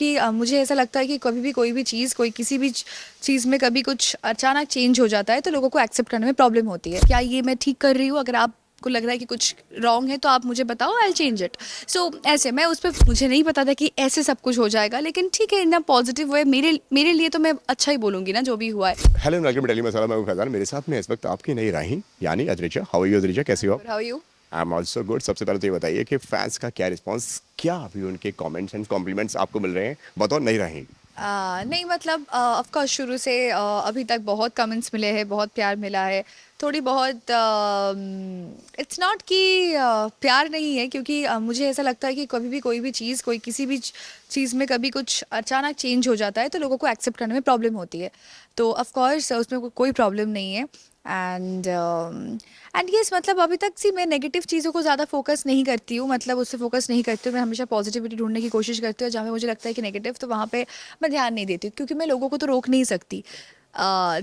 कि मुझे ऐसा लगता है कि कभी भी कोई भी चीज़ कोई किसी भी चीज़ में कभी कुछ अचानक चेंज हो जाता है तो लोगों को एक्सेप्ट करने में प्रॉब्लम होती है। क्या ये मैं ठीक कर रही हूँ? अगर आपको लग रहा है कि कुछ रॉन्ग है तो आप मुझे बताओ, आई विल चेंज इट। सो ऐसे मैं उस पे मुझे नहीं पता था कि ऐसे सब कुछ हो जाएगा, लेकिन ठीक है, इन अ पॉजिटिव वे मेरे मेरे लिए तो मैं अच्छा ही बोलूँगी ना जो भी हुआ है। हेलो वेलकम टू मसाला। मैं हूं फैजान। मेरे साथ में इस वक्त आपकी नई राही यानी Adrija. How are you Adrija, कैसी हो आप? How are you? I am also good. सबसे पहले तो ये बताइए कि फैंस का क्या रिस्पांस, क्या अभी उनके कमेंट्स एंड कॉम्प्लीमेंट्स आपको मिल रहे हैं बतौर नई राही? नहीं मतलब ऑफ कोर्स शुरू से अभी तक बहुत कमेंट्स मिले हैं, बहुत प्यार मिला है। थोड़ी बहुत इट्स नॉट कि प्यार नहीं है, क्योंकि मुझे ऐसा लगता है कि कभी भी कोई भी चीज़ कोई किसी भी चीज़ में कभी कुछ अचानक चेंज हो जाता है तो लोगों को एक्सेप्ट करने में प्रॉब्लम होती है। तो ऑफ कोर्स उसमें कोई प्रॉब्लम नहीं है। एंड यस, मतलब अभी तक सी मैं नेगेटिव चीज़ों को ज़्यादा फोकस नहीं करती हूँ, मतलब उससे फोकस नहीं करती हूँ। मैं हमेशा पॉजिटिविटी ढूंढने की कोशिश करती हूँ। जहाँ पे मुझे लगता है कि नेगेटिव, तो वहाँ पे मैं ध्यान नहीं देती हूँ, क्योंकि मैं लोगों को तो रोक नहीं सकती।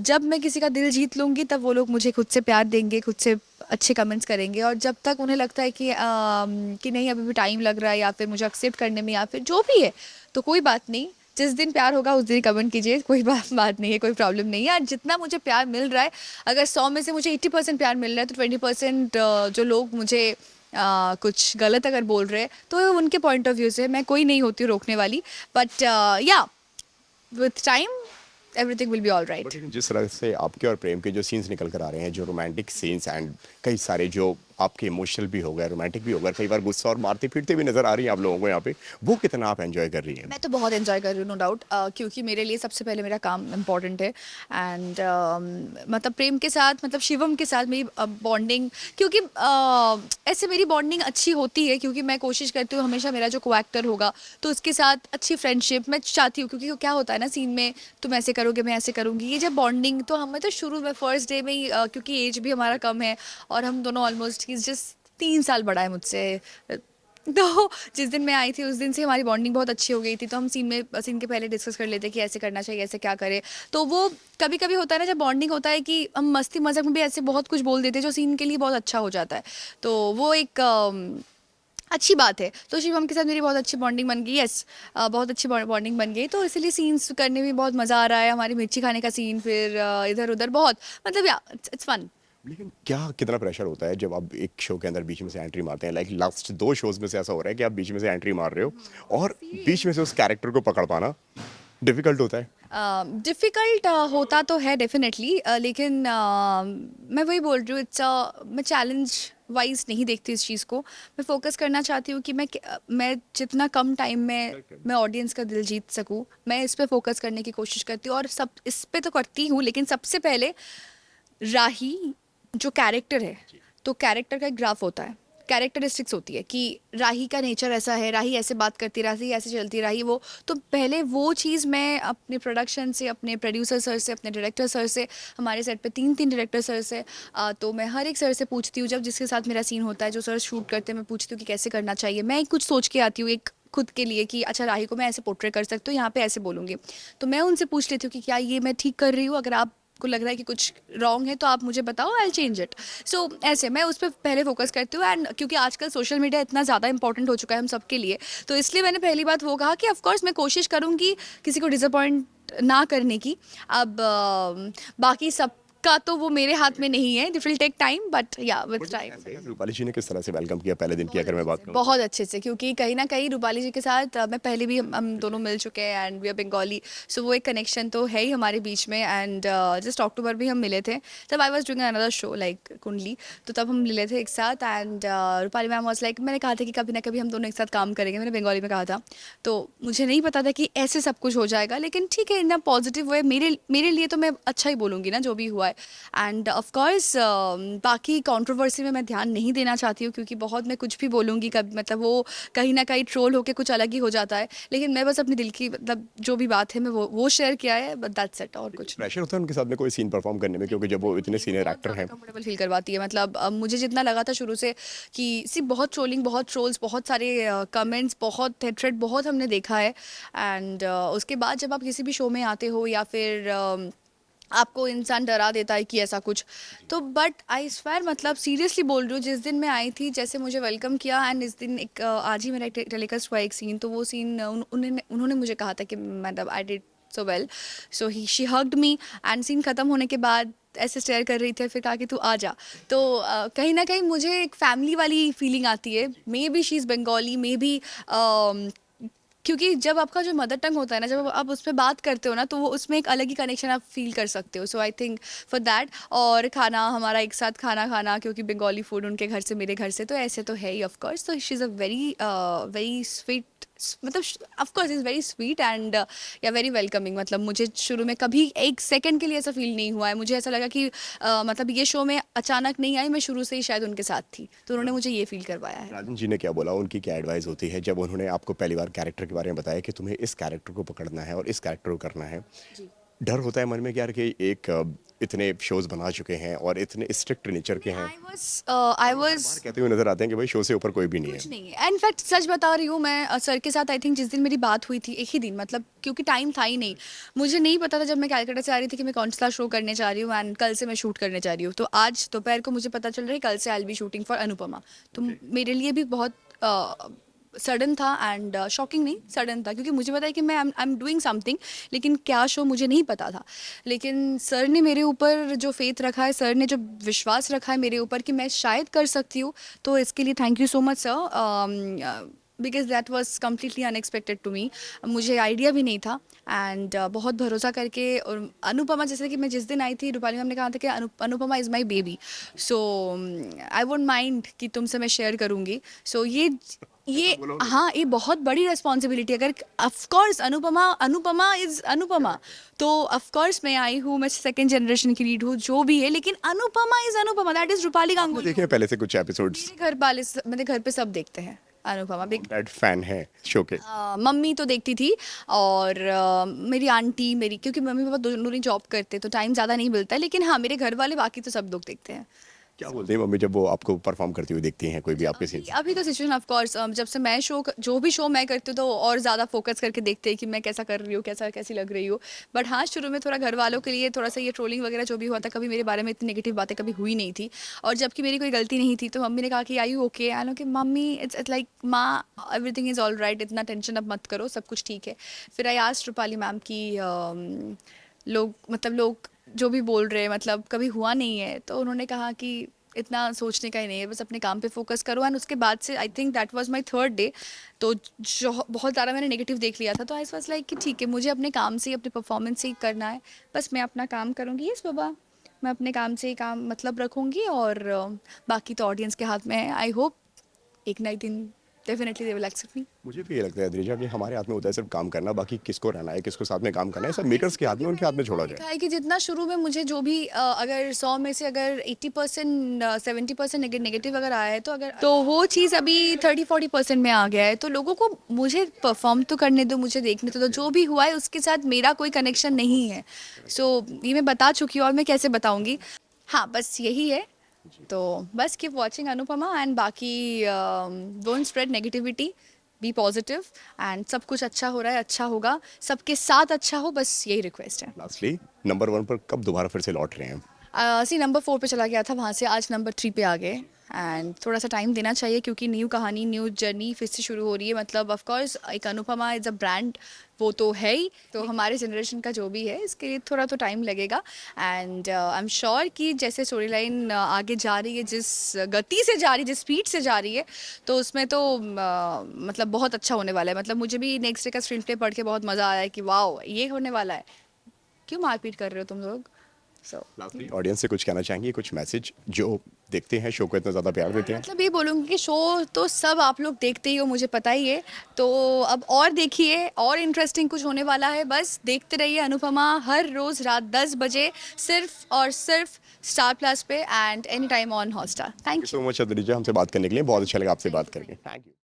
जब मैं किसी का दिल जीत लूँगी तब वो लोग मुझे खुद से प्यार देंगे, खुद से अच्छे कमेंट्स करेंगे। और जब तक उन्हें लगता है कि नहीं, अभी भी टाइम लग रहा है, या फिर मुझे एक्सेप्ट करने में, या फिर जो भी है, तो कोई बात नहीं। जिस दिन प्यार होगा उस दिन ही कमेंट कीजिए, कोई बात नहीं है, कोई प्रॉब्लम नहीं है। और जितना मुझे प्यार मिल रहा है, अगर 100 में से मुझे 80% प्यार मिल रहा है, तो 20% जो लोग मुझे कुछ गलत अगर बोल रहे हैं तो उनके पॉइंट ऑफ व्यू से मैं कोई नहीं होती हूँ रोकने वाली। But yeah, with time everything will be all but right. लेकिन जिस तरह से आपके और प्रेम के जो सीन्स निकल कर आ रहे हैं, जो रोमांटिक सीन्स एंड कई सारे जो आपके इमोशनल भी हो गए, रोमांटिक भी हो गए, कई बार गुस्सा और मारते पीटते भी नजर आ रही हैं आप लोगों को यहाँ पे, वो कितना आप एंजॉय कर रही हैं? मैं तो बहुत एंजॉय कर रही हूँ, नो डाउट, क्योंकि मेरे लिए सबसे पहले मेरा काम इम्पॉर्टेंट है। एंड मतलब प्रेम के साथ, मतलब शिवम के साथ मेरी बॉन्डिंग, क्योंकि ऐसे मेरी बॉन्डिंग अच्छी होती है, क्योंकि मैं कोशिश करती हूँ हमेशा मेरा जो को एक्टर होगा तो उसके साथ अच्छी फ्रेंडशिप मैं चाहती हूँ। क्योंकि क्या होता है ना सीन में, तुम ऐसे करोगे मैं ऐसे करूँगी, ये जब बॉन्डिंग, तो हमें तो शुरू में फर्स्ट डे में ही क्योंकि एज भी हमारा कम है, और हम दोनों ऑलमोस्ट, ही जस्ट 3 साल बड़ा है मुझसे। तो जिस दिन मैं आई थी उस दिन से हमारी बॉन्डिंग बहुत अच्छी हो गई थी। तो हम सीन के पहले डिस्कस कर लेते कि ऐसे करना चाहिए, ऐसे क्या करें। तो वो कभी कभी होता है ना, जब बॉन्डिंग होता है, कि हम मस्ती मजाक में भी ऐसे बहुत कुछ बोल देते हैं जो सीन के लिए बहुत अच्छा हो जाता है। तो वो एक अच्छी बात है। तो शिवम के साथ मेरी बहुत अच्छी बॉन्डिंग बन गई। यस, बहुत अच्छी बॉन्डिंग बन गई, तो इसीलिए सीन्स करने में बहुत मज़ा आ रहा है। हमारी मिर्ची खाने का सीन, फिर इधर उधर बहुत, मतलब या इट्स फन। लेकिन क्या कितना प्रेशर होता है जब आप एक शो के अंदर बीच में से एंट्री मारते हैं? लाइक लास्ट 2 शोज में से ऐसा हो रहा है कि आप बीच में से एंट्री मार रहे हो और बीच में से उस कैरेक्टर को पकड़ पाना डिफिकल्ट होता है। डिफ़िकल्ट होता तो है डेफिनेटली, लेकिन मैं वही बोल रही हूँ, मैं चैलेंज वाइज नहीं देखती इस चीज़ को। मैं फोकस करना चाहती हूँ कि मैं जितना कम टाइम में मैं ऑडियंस का दिल जीत सकूँ, मैं इस पे फोकस करने की कोशिश करती हूँ। और सब इस पे तो करती हूँ, लेकिन सबसे पहले राही जो कैरेक्टर है, तो कैरेक्टर का एक ग्राफ होता है, कैरेक्टरिस्टिक्स होती है कि राही का नेचर ऐसा है, राही ऐसे बात करती, राही ऐसे चलती, राही वो। तो पहले वो चीज़ मैं अपने प्रोडक्शन से, अपने प्रोड्यूसर सर से, अपने डायरेक्टर सर से, हमारे सेट पे 3 3 डायरेक्टर सर से, तो मैं हर एक सर से पूछती हूँ। जब जिसके साथ मेरा सीन होता है, जो सर शूट करते हैं, मैं पूछती हूँ कि कैसे करना चाहिए। मैं कुछ सोच के आती हूँ एक खुद के लिए, कि अच्छा राही को मैं ऐसे पोर्ट्रे कर सकती हूँ, यहाँ पे ऐसे बोलूँगी। तो मैं उनसे पूछ लेती हूँ कि क्या ये मैं ठीक कर रही हूँ? अगर आपको लग रहा है कि कुछ रॉन्ग है तो आप मुझे बताओ, आई विल चेंज इट। सो ऐसे मैं उस पर पहले फोकस करती हूँ। एंड क्योंकि आजकल सोशल मीडिया इतना ज़्यादा इंपॉर्टेंट हो चुका है हम सबके लिए, तो इसलिए मैंने पहली बात वो कहा कि ऑफ कोर्स मैं कोशिश करूँगी किसी को डिसअपॉइंट ना करने की। अब बाकी सबका तो वो मेरे हाथ में नहीं है, it will take time, but yeah with time. Rupali ji ने किस तरह से वेलकम किया पहले दिन की, बहुत अगर मैं अच्छे बात से, करूं तो? बहुत अच्छे से, क्योंकि कहीं ना कहीं रूपाली जी के साथ मैं पहले भी, हम दोनों मिल चुके हैं, एंड वी आर बंगाली। सो वो एक कनेक्शन तो है ही हमारे बीच में। एंड जस्ट अक्टूबर भी हम मिले थे, तब I was doing another show like कुंडली। तो तब हम मिले थे एक साथ। And Rupali ma'am was like, मैंने कहा था कि कभी ना कभी हम दोनों एक साथ काम करेंगे, मैंने बंगाली में कहा था। तो मुझे नहीं पता था कि ऐसे सब कुछ हो जाएगा, लेकिन ठीक है, इन अ पॉजिटिव वे मेरे मेरे लिए तो मैं अच्छा ही बोलूँगी ना जो भी हुआ है। एंड ऑफ कोर्स बाकी कंट्रोवर्सी में मैं ध्यान नहीं देना चाहती हूँ, क्योंकि बहुत मैं कुछ भी बोलूँगी, कभी मतलब वो कहीं ना कहीं ट्रोल होके कुछ अलग ही हो जाता है। लेकिन मैं बस अपने दिल की, मतलब जो भी बात है मैं वो शेयर किया है, बट दैट्स इट, और कुछ नहीं। प्रेशर होता है उनके साथ में कोई सीन परफॉर्म करने में, नहीं क्योंकि नहीं, जब वो इतने बहुत नहीं, सीनियर बहुत एक्टर ज़्यादा हैं? कंफर्टेबल फील करवाती है। मतलब मुझे जितना लगा था शुरू से कि सी बहुत ट्रोलिंग, बहुत ट्रोल्स, बहुत सारे कमेंट्स, बहुत हेट्रेड, बहुत हमने देखा है। एंड उसके बाद जब आप किसी भी शो में आते हो, या फिर आपको इंसान डरा देता है कि ऐसा कुछ। तो बट आई स्वेयर मतलब सीरियसली बोल रही हूँ, जिस दिन मैं आई थी जैसे मुझे वेलकम किया एंड इस दिन एक आज ही मेरा टेलीकास्ट हुआ एक सीन, तो वो सीन उन्होंने मुझे कहा था कि मतलब I did so well, so he she hugged me and scene ख़त्म होने के बाद ऐसे स्टेयर कर रही थी, फिर कहा कि तू आ जा। तो कहीं ना कहीं मुझे एक फैमिली वाली फीलिंग आती है, may be she is Bengali, may be क्योंकि जब आपका जो मदर टंग होता है ना, जब आप उस पर बात करते हो ना, तो वो उसमें एक अलग ही कनेक्शन आप फील कर सकते हो। सो आई थिंक फॉर दैट, और खाना हमारा एक साथ खाना खाना, क्योंकि बंगाली फूड उनके घर से मेरे घर से, तो ऐसे तो है ही ऑफ कोर्स। तो she is a very very sweet, मतलब of course is very sweet and yeah very welcoming. मतलब मुझे शुरू में कभी एक सेकंड के लिए ऐसा फील नहीं हुआ है, मुझे ऐसा लगा कि मतलब ये शो में अचानक नहीं आई, मैं शुरू से ही शायद उनके साथ थी, तो उन्होंने मुझे ये फील करवाया है। राजन जी ने क्या बोला, उनकी क्या एडवाइस होती है जब उन्होंने आपको पहली बार कैरेक्टर के बारे में बताया कि तुम्हें इस कैरेक्टर को पकड़ना है और इस कैरेक्टर को करना है? जी। डर होता है मन में कि यार कि एक इतने शोज बना चुके हैं और इतने स्ट्रिक्ट नेचर के हैं, आई वॉज बार कहते हुए नजर आते हैं कि भाई शो से ऊपर कोई भी नहीं है। कुछ नहीं है। इनफैक्ट सच बता रही हूँ मैं, सर के साथ आई थिंक जिस दिन मेरी बात हुई थी, एक ही दिन, मतलब क्योंकि टाइम था ही नहीं, मुझे नहीं पता था जब मैं कैलकाटा से आ रही थी कि मैं कौन सा शो करने जा रही हूँ एंड कल से मैं शूट करने जा रही हूँ। तो आज दोपहर को मुझे पता चल रहा है कल से I will be shooting for Anupama. तो मेरे लिए भी बहुत सडन था एंड शॉकिंग नहीं, सडन था, क्योंकि मुझे पता है कि मैं आई एम डूइंग समथिंग, लेकिन क्या शो मुझे नहीं पता था। लेकिन सर ने मेरे ऊपर जो फेथ रखा है, सर ने जो विश्वास रखा है मेरे ऊपर कि मैं शायद कर सकती हूँ, तो इसके लिए thank you so much sir, because that was completely unexpected to me. मुझे आइडिया भी नहीं था एंड बहुत भरोसा करके। और अनुपमा, जैसे कि मैं जिस दिन आई थी, रूपाली मैम ने कहा था कि Anupama is my baby, so I won't mind कि तुमसे मैं शेयर करूँगी। सो ये हाँ, ये बहुत बड़ी रिस्पॉन्सिबिलिटी। अगर of course Anupama is Anupama, तो ऑफ कोर्स मैं आई हूँ, मैं सेकंड जनरेशन की लीड हूँ, जो भी है, लेकिन Anupama is Anupama, that is Rupali आपने गांगुली। देखे हैं पहले से कुछ एपिसोड्स? मेरे घर वाले मेरे घर पे सब देखते हैं अनुपमा, बिग डेड फैन है शो के? मम्मी तो देखती थी, और मेरी आंटी, मेरी, क्योंकि मम्मी पापा दोनों ही जॉब करते, तो टाइम ज़्यादा नहीं मिलता है, लेकिन हाँ मेरे घर वाले बाकी तो सब लोग देखते हैं। क्या बोलते हैं मम्मी जब वो आपको परफॉर्म करती हुई देखती हैं कोई भी आपके सीन? अभी तो सिचुएशन ऑफ कोर्स, जब से मैं जो भी शो मैं करती हूँ, तो और ज़्यादा फोकस करके देखते हैं कि मैं कैसा कर रही हूँ, कैसी लग रही हूँ। बट हाँ, शुरू में थोड़ा घर वालों के लिए थोड़ा सा ये ट्रोलिंग वगैरह जो भी हुआ था, कभी मेरे बारे में इतनी नेगेटिव बातें कभी हुई नहीं थी, और जबकि मेरी कोई गलती नहीं थी, तो मम्मी ने कहा कि आई यू ओके, आई नो कि मम्मी इट्स लाइक माँ, एवरीथिंग इज़ ऑल राइट, इतना टेंशन अब मत करो, सब कुछ ठीक है। फिर आई आस्क्ड रूपाली मैम की लोग जो भी बोल रहे हैं, मतलब कभी हुआ नहीं है, तो उन्होंने कहा कि इतना सोचने का ही नहीं है, बस अपने काम पे फोकस करो। एंड उसके बाद से I think that was my third day, तो जो बहुत ज़्यादा मैंने नेगेटिव देख लिया था, तो आई वाज लाइक कि ठीक है, मुझे अपने काम से ही, अपने परफॉर्मेंस से ही करना है, बस मैं अपना काम करूँगी। यस बाबा, मैं अपने काम से ही काम मतलब रखूँगी, और बाकी तो ऑडियंस के हाथ में है। आई होप एक ना एक दिन डेफिनेटली दे विल एक्सेप्ट मी। मुझे भी ये लगता है द्रिजा कि हमारे हाथ में होता है सिर्फ काम करना, बाकी किसको रहना है, किसको साथ में काम करना है, सब मेकर्स के हाथ में, उनके हाथ में छोड़ा जाए। देखा है कि जितना शुरू में मुझे जो भी अगर 100 में से अगर 80% 70% नेगेटिव अगर आया है, तो वो चीज़ अभी 30-40% में आ गया है। तो लोगों को मुझे परफॉर्म तो करने दो, मुझे देखने तो जो भी हुआ है उसके साथ मेरा कोई कनेक्शन नहीं है। सो ये मैं बता चुकी हूँ, और मैं कैसे बताऊँगी। हाँ, बस यही है। तो बस कीप वॉचिंग अनुपमा, एंड बाकी don't spread negativity, be positive, and सब कुछ अच्छा हो रहा है, अच्छा होगा, सबके साथ अच्छा हो, बस यही रिक्वेस्ट है। लास्टली, नंबर 1 पर कब दोबारा फिर से लौट रहे हैं? सी नंबर 4 पे चला गया था, वहाँ से आज नंबर 3 पे आ गए, एंड थोड़ा सा टाइम देना चाहिए, क्योंकि न्यू कहानी, न्यू जर्नी फिर से शुरू हो रही है। मतलब ऑफ कोर्स एक अनुपमा इज़ अ ब्रांड, वो तो है ही, तो हमारे जनरेशन का जो भी है, इसके लिए थोड़ा तो टाइम लगेगा। एंड आई एम श्योर कि जैसे स्टोरी लाइन आगे जा रही है, जिस गति से जा रही है, जिस स्पीड से जा रही है, तो उसमें तो मतलब बहुत अच्छा होने वाला है। मतलब मुझे भी नेक्स्ट डे का स्क्रीन प्ले पढ़ के बहुत मज़ा आया है कि वाओ, ये होने वाला है। क्यों मारपीट कर रहे हो तुम लोग? सो लास्टली ऑडियंस से कुछ कहना चाहेंगे, कुछ मैसेज जो देखते हैं शो को इतना ज़्यादा प्यार देते हैं? मतलब ये बोलूँगी कि शो तो सब आप लोग देखते ही हो, मुझे पता ही है, तो अब और देखिए, और इंटरेस्टिंग कुछ होने वाला है। बस देखते रहिए अनुपमा, हर रोज़ रात 10 बजे, सिर्फ और सिर्फ स्टार प्लस पे, and any time on Hotstar. Thank you. So much Drija, हमसे बात करने के लिए बहुत अच्छा लगा आपसे बात करके। Thank you.